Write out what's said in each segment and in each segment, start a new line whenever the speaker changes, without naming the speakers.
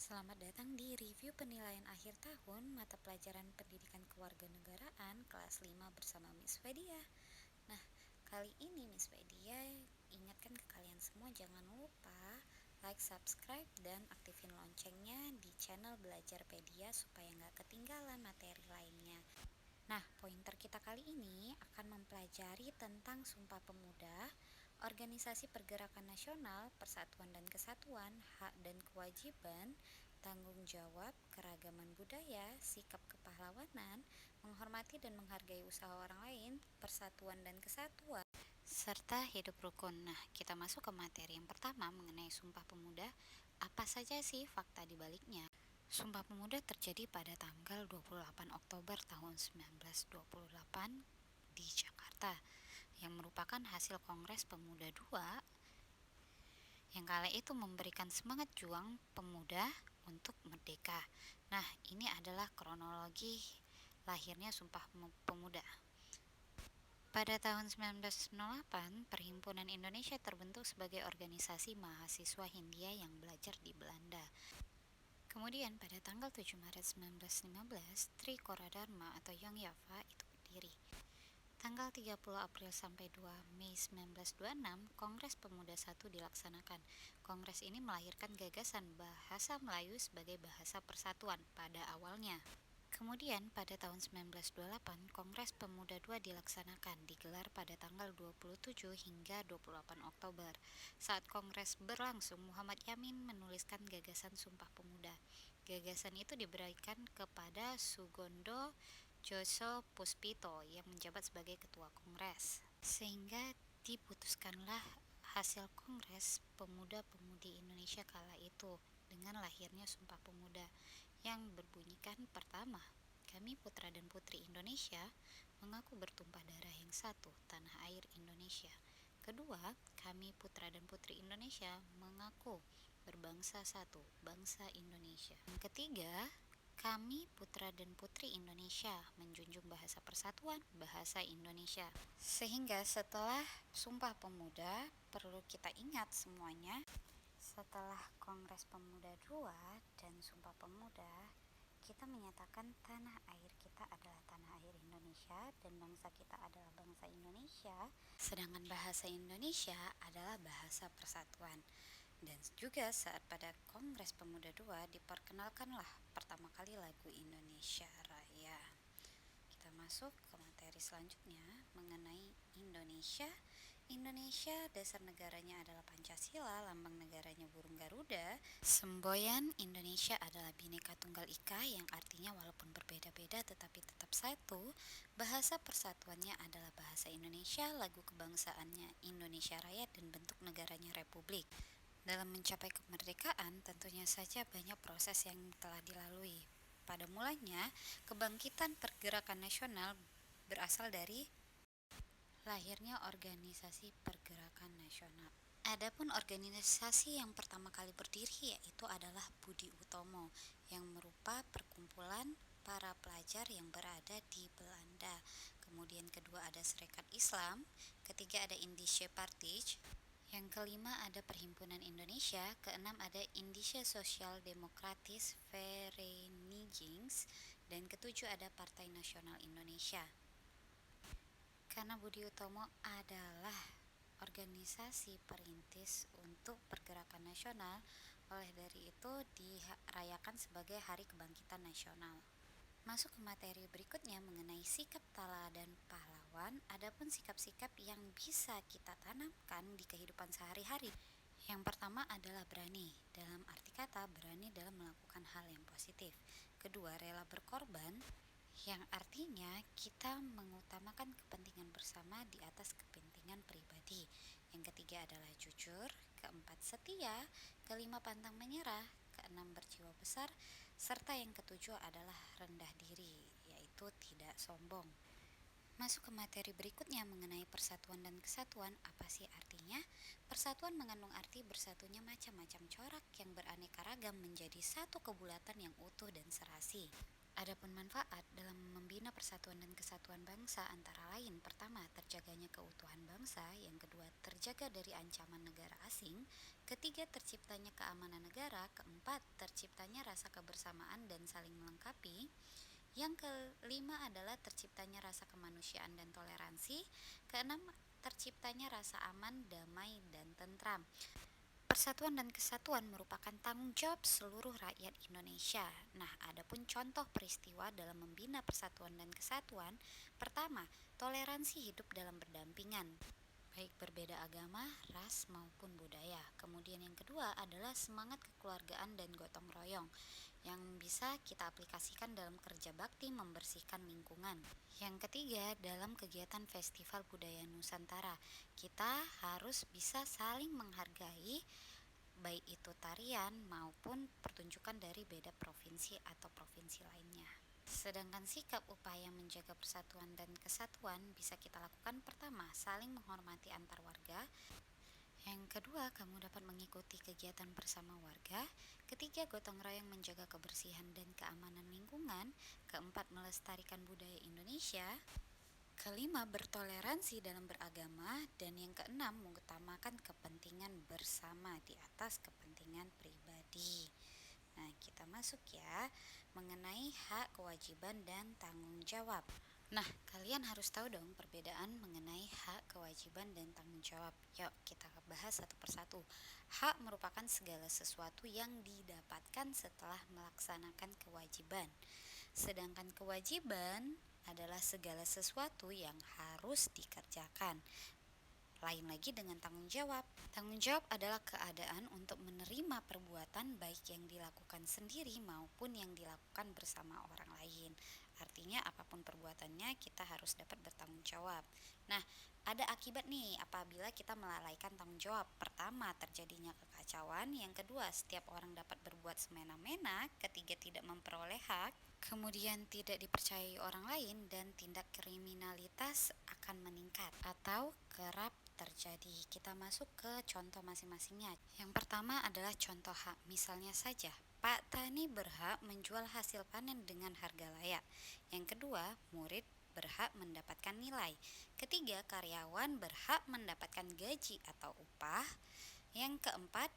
Selamat datang di review penilaian akhir tahun mata pelajaran Pendidikan Kewarganegaraan kelas 5 bersama Miss Wedia. Nah, kali ini Miss Wedia ingatkan ke kalian semua jangan lupa like, subscribe, dan aktifin loncengnya di channel Belajarpedia supaya nggak ketinggalan materi lainnya. Nah, pointer kita kali ini akan mempelajari tentang Sumpah Pemuda, organisasi pergerakan nasional, persatuan dan kesatuan, hak dan kewajiban, tanggung jawab, keragaman budaya, sikap kepahlawanan, menghormati dan menghargai usaha orang lain, persatuan dan kesatuan, serta hidup rukun. Nah, kita masuk ke materi yang pertama mengenai Sumpah Pemuda. Apa saja sih fakta di baliknya? Sumpah Pemuda terjadi pada tanggal 28 Oktober tahun 1928 di Jakarta, yang merupakan hasil Kongres Pemuda II yang kala itu memberikan semangat juang pemuda untuk merdeka. Nah, ini adalah kronologi lahirnya Sumpah Pemuda. Pada tahun 1908, Perhimpunan Indonesia terbentuk sebagai organisasi mahasiswa Hindia yang belajar di Belanda. Kemudian pada tanggal 7 Maret 1915, Trikora Dharma atau Young Yava itu berdiri. Tanggal 30 April sampai 2 Mei 1926, Kongres Pemuda I dilaksanakan. Kongres ini melahirkan gagasan bahasa Melayu sebagai bahasa persatuan pada awalnya. Kemudian pada tahun 1928, Kongres Pemuda II dilaksanakan, digelar pada tanggal 27 hingga 28 Oktober. Saat kongres berlangsung, Muhammad Yamin menuliskan gagasan Sumpah Pemuda. Gagasan itu diberikan kepada Sugondo Joso Puspito yang menjabat sebagai ketua kongres. Sehingga diputuskanlah hasil Kongres Pemuda-Pemudi Indonesia kala itu dengan lahirnya Sumpah Pemuda yang berbunyikan: pertama, kami putra dan putri Indonesia mengaku bertumpah darah yang satu, tanah air Indonesia. Kedua, kami putra dan putri Indonesia mengaku berbangsa satu, bangsa Indonesia. Yang ketiga, kami putra dan putri Indonesia menjunjung bahasa persatuan, bahasa Indonesia. Sehingga setelah Sumpah Pemuda, perlu kita ingat semuanya, setelah Kongres Pemuda II dan Sumpah Pemuda, kita menyatakan tanah air kita adalah tanah air Indonesia dan bangsa kita adalah bangsa Indonesia, sedangkan bahasa Indonesia adalah bahasa persatuan. Dan juga saat pada Kongres Pemuda II diperkenalkanlah pertama kali lagu Indonesia Raya. Kita masuk ke materi selanjutnya mengenai Indonesia. Indonesia, dasar negaranya adalah Pancasila, lambang negaranya burung Garuda. Semboyan Indonesia adalah Bhinneka Tunggal Ika yang artinya walaupun berbeda-beda tetapi tetap satu. Bahasa persatuannya adalah bahasa Indonesia, lagu kebangsaannya Indonesia Raya, dan bentuk negaranya Republik. Dalam mencapai kemerdekaan tentunya saja banyak proses yang telah dilalui. Pada mulanya, kebangkitan pergerakan nasional berasal dari lahirnya organisasi pergerakan nasional. Adapun organisasi yang pertama kali berdiri yaitu adalah Budi Utomo yang merupakan perkumpulan para pelajar yang berada di Belanda. Kemudian kedua ada Serikat Islam, ketiga ada Indische Partij, yang kelima ada Perhimpunan Indonesia, keenam ada Indische Sociaal Democratische Vereniging, dan ketujuh ada Partai Nasional Indonesia. Karena Budi Utomo adalah organisasi perintis untuk pergerakan nasional, oleh dari itu dirayakan sebagai Hari Kebangkitan Nasional. Masuk ke materi berikutnya mengenai sikap teladan pahlawan. Adapun sikap-sikap yang bisa kita tanamkan di kehidupan sehari-hari. Yang pertama adalah berani. Dalam arti kata, berani dalam melakukan hal yang positif. Kedua, rela berkorban, yang artinya kita mengutamakan kepentingan bersama di atas kepentingan pribadi. Yang ketiga adalah jujur, keempat setia, kelima pantang menyerah, keenam berjiwa besar, serta yang ketujuh adalah rendah diri, yaitu tidak sombong. Masuk ke materi berikutnya mengenai persatuan dan kesatuan. Apa sih artinya? Persatuan mengandung arti bersatunya macam-macam corak yang beraneka ragam menjadi satu kebulatan yang utuh dan serasi. Adapun manfaat dalam membina persatuan dan kesatuan bangsa antara lain, pertama, terjaganya keutuhan bangsa, yang kedua, terjaga dari ancaman negara asing, ketiga, terciptanya keamanan negara, keempat, terciptanya rasa kebersamaan dan saling melengkapi, yang kelima adalah terciptanya rasa kemanusiaan dan toleransi, keenam, terciptanya rasa aman, damai, dan tentram. Persatuan dan kesatuan merupakan tanggung jawab seluruh rakyat Indonesia. Nah, adapun contoh peristiwa dalam membina persatuan dan kesatuan, pertama, toleransi hidup dalam berdampingan, baik berbeda agama, ras, maupun budaya. Kemudian yang kedua adalah semangat kekeluargaan dan gotong royong yang bisa kita aplikasikan dalam kerja bakti membersihkan lingkungan. Yang ketiga, dalam kegiatan Festival Budaya Nusantara, kita harus bisa saling menghargai baik itu tarian maupun pertunjukan dari beda provinsi atau provinsi lainnya. Sedangkan sikap upaya menjaga persatuan dan kesatuan bisa kita lakukan, pertama, saling menghormati antar warga. Yang kedua, kamu dapat mengikuti kegiatan bersama warga. Ketiga, gotong royong menjaga kebersihan dan keamanan lingkungan. Keempat, melestarikan budaya Indonesia. Kelima, bertoleransi dalam beragama. Dan yang keenam, mengutamakan kepentingan bersama di atas kepentingan pribadi. Nah, kita masuk ya, mengenai hak, kewajiban, dan tanggung jawab. Nah, kalian harus tahu dong perbedaan mengenai hak, kewajiban, dan tanggung jawab. Yuk, kita bahas satu persatu. Hak merupakan segala sesuatu yang didapatkan setelah melaksanakan kewajiban. Sedangkan kewajiban adalah segala sesuatu yang harus dikerjakan. Lain lagi dengan tanggung jawab. Tanggung jawab adalah keadaan untuk menerima perbuatan baik yang dilakukan sendiri maupun yang dilakukan bersama orang lain. Artinya apapun perbuatannya kita harus dapat bertanggung jawab. Nah, ada akibat nih apabila kita melalaikan tanggung jawab. Pertama, terjadinya kekacauan. Yang kedua, setiap orang dapat berbuat semena-mena. Ketiga, tidak memperoleh hak. Kemudian tidak dipercayai orang lain dan tindak kriminalitas akan meningkat atau kerap terjadi. Kita masuk ke contoh masing-masingnya. Yang pertama adalah contoh hak. Misalnya saja, Pak Tani berhak menjual hasil panen dengan harga layak. Yang kedua, murid berhak mendapatkan nilai. Ketiga, karyawan berhak mendapatkan gaji atau upah. Yang keempat,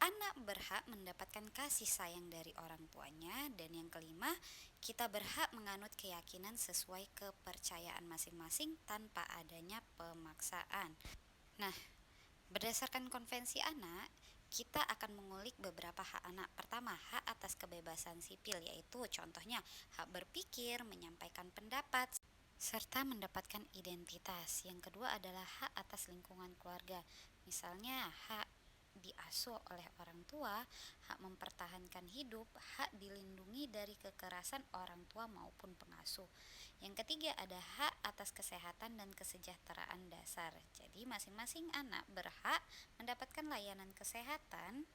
anak berhak mendapatkan kasih sayang dari orang tuanya. Dan yang kelima, kita berhak menganut keyakinan sesuai kepercayaan masing-masing tanpa adanya pemaksaan. Nah, berdasarkan konvensi anak, kita akan mengulik beberapa hak anak. Pertama, hak atas kebebasan sipil, yaitu contohnya hak berpikir, menyampaikan pendapat, serta mendapatkan identitas. Yang kedua adalah hak atas lingkungan keluarga. Misalnya, hak diasuh oleh orang tua, hak mempertahankan hidup, hak dilindungi dari kekerasan orang tua maupun pengasuh. Yang ketiga ada hak atas kesehatan dan kesejahteraan dasar. Jadi masing-masing anak berhak mendapatkan layanan kesehatan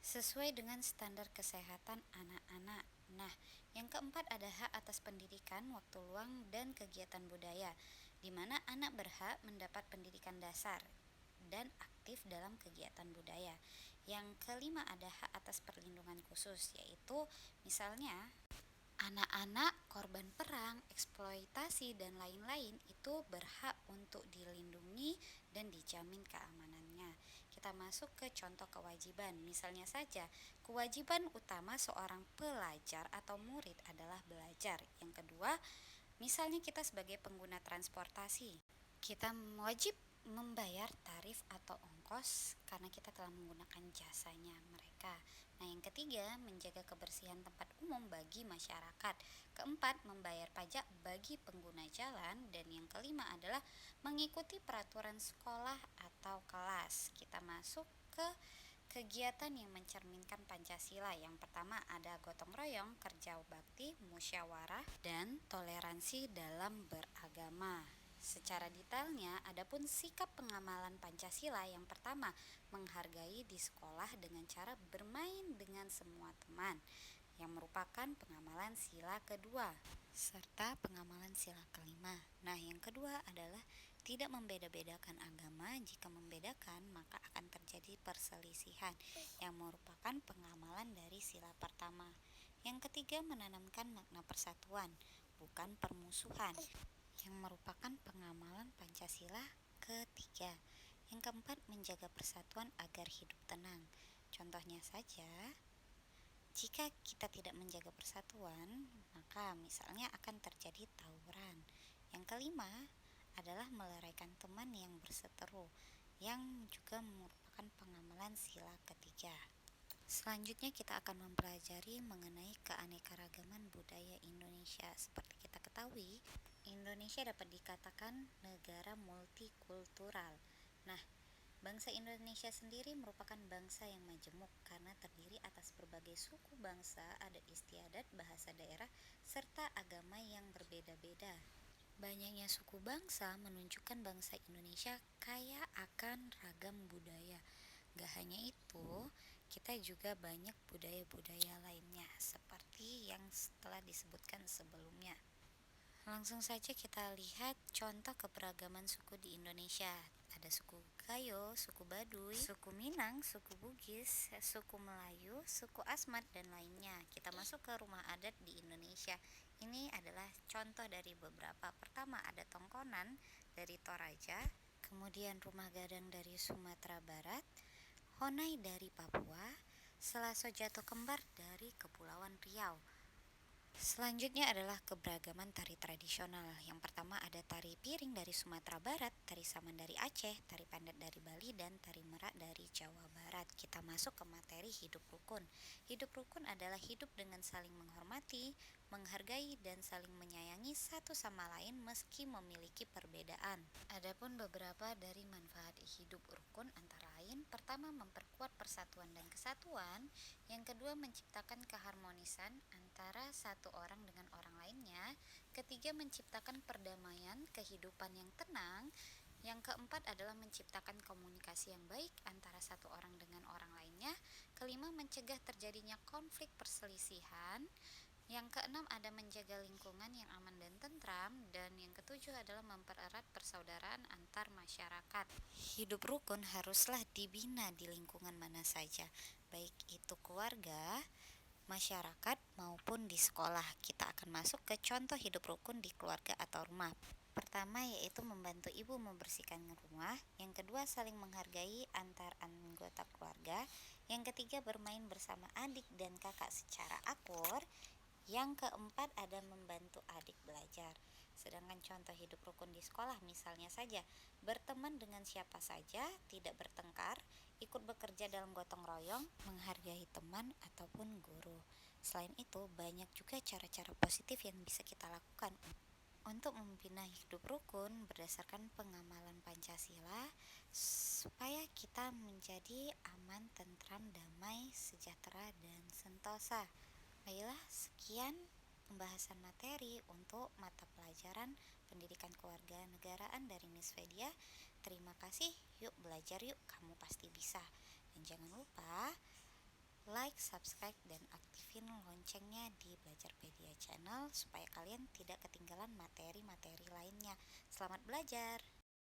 sesuai dengan standar kesehatan anak-anak. Nah, yang keempat ada hak atas pendidikan, waktu luang, dan kegiatan budaya, di mana anak berhak mendapat pendidikan dasar dan aktif dalam kegiatan budaya. Yang kelima ada hak atas perlindungan khusus, yaitu misalnya anak-anak korban perang, eksploitasi, dan lain-lain itu berhak untuk dilindungi dan dijamin keamanannya. Kita masuk ke contoh kewajiban. Misalnya saja, kewajiban utama seorang pelajar atau murid adalah belajar. Yang kedua, misalnya kita sebagai pengguna transportasi, kita wajib membayar tarif atau ongkos karena kita telah menggunakan jasanya mereka. Nah, yang ketiga, menjaga kebersihan tempat umum bagi masyarakat. Keempat, membayar pajak bagi pengguna jalan. Dan yang kelima adalah mengikuti peraturan sekolah atau kelas. Kita masuk ke kegiatan yang mencerminkan Pancasila. Yang pertama ada gotong royong, kerja bakti, musyawarah, dan toleransi dalam beragama. Secara detailnya, adapun sikap pengamalan Pancasila yang pertama, menghargai di sekolah dengan cara bermain dengan semua teman, yang merupakan pengamalan sila kedua, serta pengamalan sila kelima. Nah, yang kedua adalah tidak membeda-bedakan agama. Jika membedakan, maka akan terjadi perselisihan, yang merupakan pengamalan dari sila pertama. Yang ketiga, menanamkan makna persatuan, bukan permusuhan, yang merupakan pengamalan Pancasila ketiga. Yang keempat, menjaga persatuan agar hidup tenang. Contohnya saja, jika kita tidak menjaga persatuan, maka misalnya akan terjadi tawuran. Yang kelima adalah meleraikan teman yang berseteru, yang juga merupakan pengamalan sila ketiga. Selanjutnya kita akan mempelajari mengenai keanekaragaman budaya Indonesia. Seperti kita ketahui, Indonesia dapat dikatakan negara multikultural. Nah, bangsa Indonesia sendiri merupakan bangsa yang majemuk karena terdiri atas berbagai suku bangsa, adat istiadat, bahasa daerah, serta agama yang berbeda-beda. Banyaknya suku bangsa menunjukkan bangsa Indonesia kaya akan ragam budaya. Gak hanya itu, kita juga banyak budaya-budaya lainnya seperti yang telah disebutkan sebelumnya. Langsung saja kita lihat contoh keberagaman suku di Indonesia. Ada suku Gayo, suku Baduy, suku Minang, suku Bugis, suku Melayu, suku Asmat, dan lainnya. Kita masuk ke rumah adat di Indonesia. Ini adalah contoh dari beberapa. Pertama ada Tongkonan dari Toraja, kemudian Rumah Gadang dari Sumatera Barat, Honai dari Papua, Selaso Jatuh Kembar dari Kepulauan Riau. Selanjutnya adalah keberagaman tari tradisional. Yang pertama ada tari piring dari Sumatera Barat, tari saman dari Aceh, tari pandat dari Bali, dan tari merak dari Jawa Barat. Kita masuk ke materi hidup rukun. Hidup rukun adalah hidup dengan saling menghormati, menghargai, dan saling menyayangi satu sama lain meski memiliki perbedaan. Adapun beberapa dari manfaat hidup rukun antara lain, pertama memperkuat persatuan dan kesatuan, yang kedua menciptakan keharmonisan antara satu orang dengan orang lainnya, ketiga menciptakan perdamaian, kehidupan yang tenang, yang keempat adalah menciptakan komunikasi yang baik antara satu orang dengan orang lainnya, kelima mencegah terjadinya konflik perselisihan, yang keenam ada menjaga lingkungan yang aman dan tentram, dan yang ketujuh adalah mempererat persaudaraan antar masyarakat. Hidup rukun haruslah dibina di lingkungan mana saja, baik itu keluarga, masyarakat, maupun di sekolah. Kita akan masuk ke contoh hidup rukun di keluarga atau rumah. Pertama yaitu membantu ibu membersihkan rumah, yang kedua saling menghargai antar anggota keluarga, yang ketiga bermain bersama adik dan kakak secara akur, yang keempat ada membantu adik belajar. Sedangkan contoh hidup rukun di sekolah misalnya saja, berteman dengan siapa saja, tidak bertengkar, ikut bekerja dalam gotong royong, menghargai teman ataupun guru. Selain itu, banyak juga cara-cara positif yang bisa kita lakukan untuk membina hidup rukun berdasarkan pengamalan Pancasila supaya kita menjadi aman, tentram, damai, sejahtera, dan sentosa. Baiklah, sekian pembahasan materi untuk mata pelajaran pendidikan kewarganegaraan dari Miss Vedia. Terima kasih, yuk belajar yuk, kamu pasti bisa. Dan jangan lupa like, subscribe, dan aktifin loncengnya di Belajarpedia Channel supaya kalian tidak ketinggalan materi-materi lainnya. Selamat belajar!